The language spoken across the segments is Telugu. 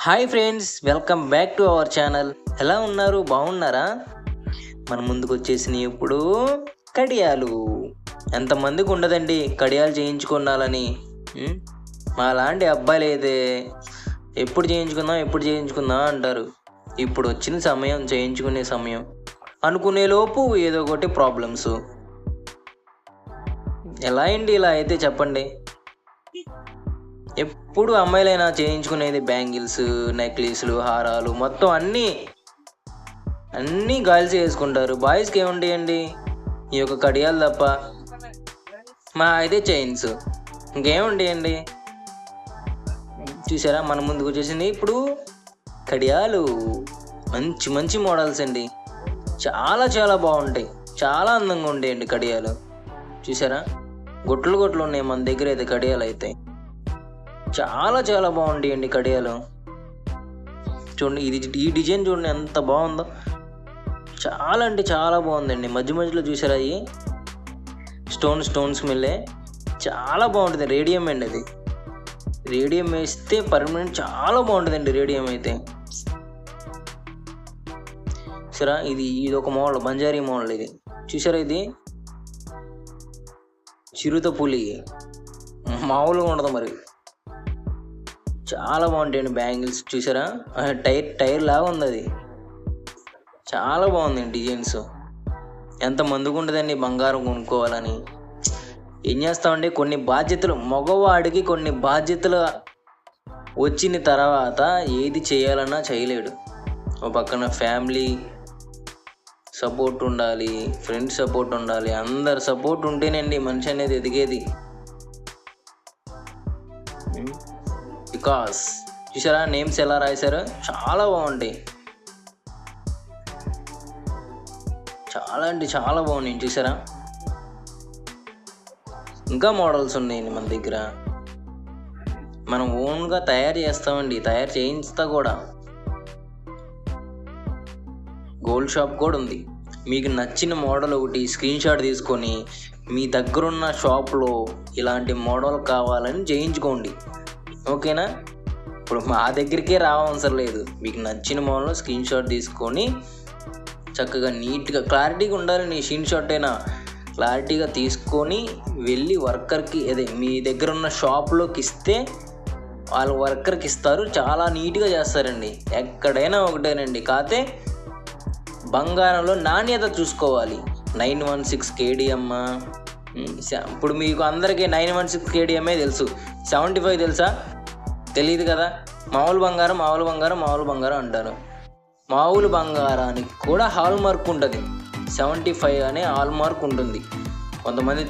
Hi friends, welcome back to our channel. ఎలా ఉన్నారు? బాగున్నారా? మన ముందుకు వచ్చేసినాయి ఇప్పుడు కడియాలు. ఎంతమందికి ఉండదండి కడియాలు చేయించుకోవాలని. మా లాంటి అబ్బాయిలు అయితే ఎప్పుడు చేయించుకుందాం అంటారు. ఇప్పుడు వచ్చిన సమయం, చేయించుకునే సమయం. అనుకునే లోపు ఏదో ఒకటి ప్రాబ్లమ్స్. ఎలా అండి ఇలా అయితే చెప్పండి. ఎప్పుడు అమ్మాయిలైనా చేయించుకునేది బ్యాంగిల్స్, నెక్లెస్లు, హారాలు, మొత్తం అన్నీ గర్ల్స్ వేసుకుంటారు. బాయ్స్కి ఏముంటాయండి? ఈ యొక్క కడియాలు తప్ప. మా అయితే చైన్స్, ఇంకేముంటాయండి? చూసారా, మన ముందుకు వచ్చేసింది ఇప్పుడు కడియాలు. మంచి మంచి మోడల్స్ అండి. చాలా చాలా బాగుంటాయి, చాలా అందంగా ఉంటాయండి కడియాలు. చూసారా, గొట్లు ఉన్నాయి మన దగ్గర అయితే కడియాలు అయితే. చాలా చాలా బాగుంటాయండి కడియాలు. చూడండి, ఈ డిజైన్ చూడండి ఎంత బాగుందో. చాలా అంటే చాలా బాగుందండి. మధ్యలో చూసారా, అవి స్టోన్స్ మిల్లే చాలా బాగుంటుంది. రేడియం అండి అది. రేడియం వేస్తే పర్మనెంట్ చాలా బాగుంటుందండి రేడియం అయితే. సరే, ఇది ఒక మోడల్, బంజారీ మోడల్. ఇది చూసారా, ఇది చిరుత పులి మామూలుగా ఉండదు మరి. చాలా బాగుంటాయండి బ్యాంగిల్స్. చూసారా, టైర్ లాగా ఉంది అది. చాలా బాగుందండి డిజైన్స్. ఎంత మందుకు ఉంటుందండి బంగారం కొనుక్కోవాలని. ఏం చేస్తామండి, కొన్ని బాధ్యతలు, మగవాడికి కొన్ని బాధ్యతలు వచ్చిన తర్వాత ఏది చేయాలన్నా చేయలేడు. ఒక పక్కన ఫ్యామిలీ సపోర్ట్ ఉండాలి, ఫ్రెండ్స్ సపోర్ట్ ఉండాలి, అందరు సపోర్ట్ ఉంటేనండి మనిషి అనేది ఎదిగేది. బికాస్ చూసారా, నేమ్స్ ఎలా రాశారో చాలా బాగుంటాయి. చాలా అంటే చాలా బాగున్నాయి. చూసారా, ఇంకా మోడల్స్ ఉన్నాయండి మన దగ్గర. మనం ఓన్గా తయారు చేస్తామండి, తయారు చేయిస్తా కూడా. గోల్డ్ షాప్ కూడా ఉంది. మీకు నచ్చిన మోడల్ ఒకటి స్క్రీన్ షాట్ తీసుకొని మీ దగ్గరున్న షాప్లో ఇలాంటి మోడల్ కావాలని చేయించుకోండి. ఓకేనా? ఇప్పుడు మా దగ్గరికే రావసరం లేదు. మీకు నచ్చిన మోడల్ స్క్రీన్ షాట్ తీసుకొని చక్కగా నీట్గా క్లారిటీగా ఉండాలి. నీ స్క్రీన్ షాట్ అయినా క్లారిటీగా తీసుకొని వెళ్ళి వర్కర్కి, అదే మీ దగ్గర ఉన్న షాప్లోకి ఇస్తే వాళ్ళు వర్కర్కి ఇస్తారు. చాలా నీట్గా చేస్తారండి. ఎక్కడైనా ఒకటేనండి, కాకపోతే బంగారంలో నాణ్యత చూసుకోవాలి. 916 KDM. ఇప్పుడు మీకు అందరికీ 916 KDMే తెలుసు. 75 తెలుసా? తెలియదు కదా. మామూలు బంగారం అంటారు. మామూలు బంగారానికి కూడా హాల్ మార్క్ ఉంటుంది. 75 అనే హాల్ మార్క్ ఉంటుంది. కొంతమంది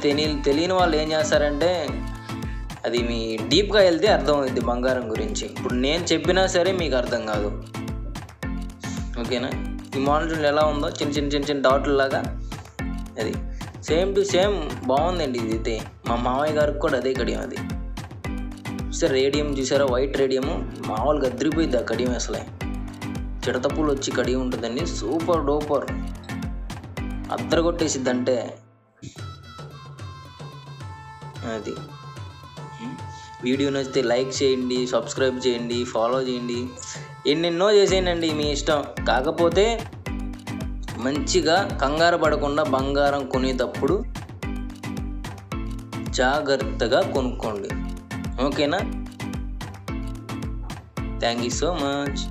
తెలియని వాళ్ళు ఏం చేస్తారంటే, అది మీ డీప్గా వెళ్తే అర్థమవుద్ది బంగారం గురించి. ఇప్పుడు నేను చెప్పినా సరే మీకు అర్థం కాదు. ఓకేనా? ఈ మోడల్ ఎలా ఉందో, చిన్న డాట్లు లాగా, అది సేమ్ టు సేమ్ బాగుందండి. ఇది అయితే మా మామయ్య గారికి కూడా అదే కడియం. అది సరే, రేడియం చూసారా, వైట్ రేడియము మామూలుగా అదిరిపోయింది ఆ కడియం. అసలే చిడతపూలు వచ్చి కడియం ఉంటుందండి. సూపర్ డూపర్ అద్దరగొట్టేసిద్దంటే అది. వీడియో నచ్చితే లైక్ చేయండి, సబ్స్క్రైబ్ చేయండి, ఫాలో చేయండి, ఎన్నెన్నో చేసేయండి, మీ ఇష్టం. కాకపోతే మంచిగా కంగారు పడకుండా బంగారం కొనేటప్పుడు జాగ్రత్తగా కొనుక్కోండి. ఓకేనా? Thank you so much.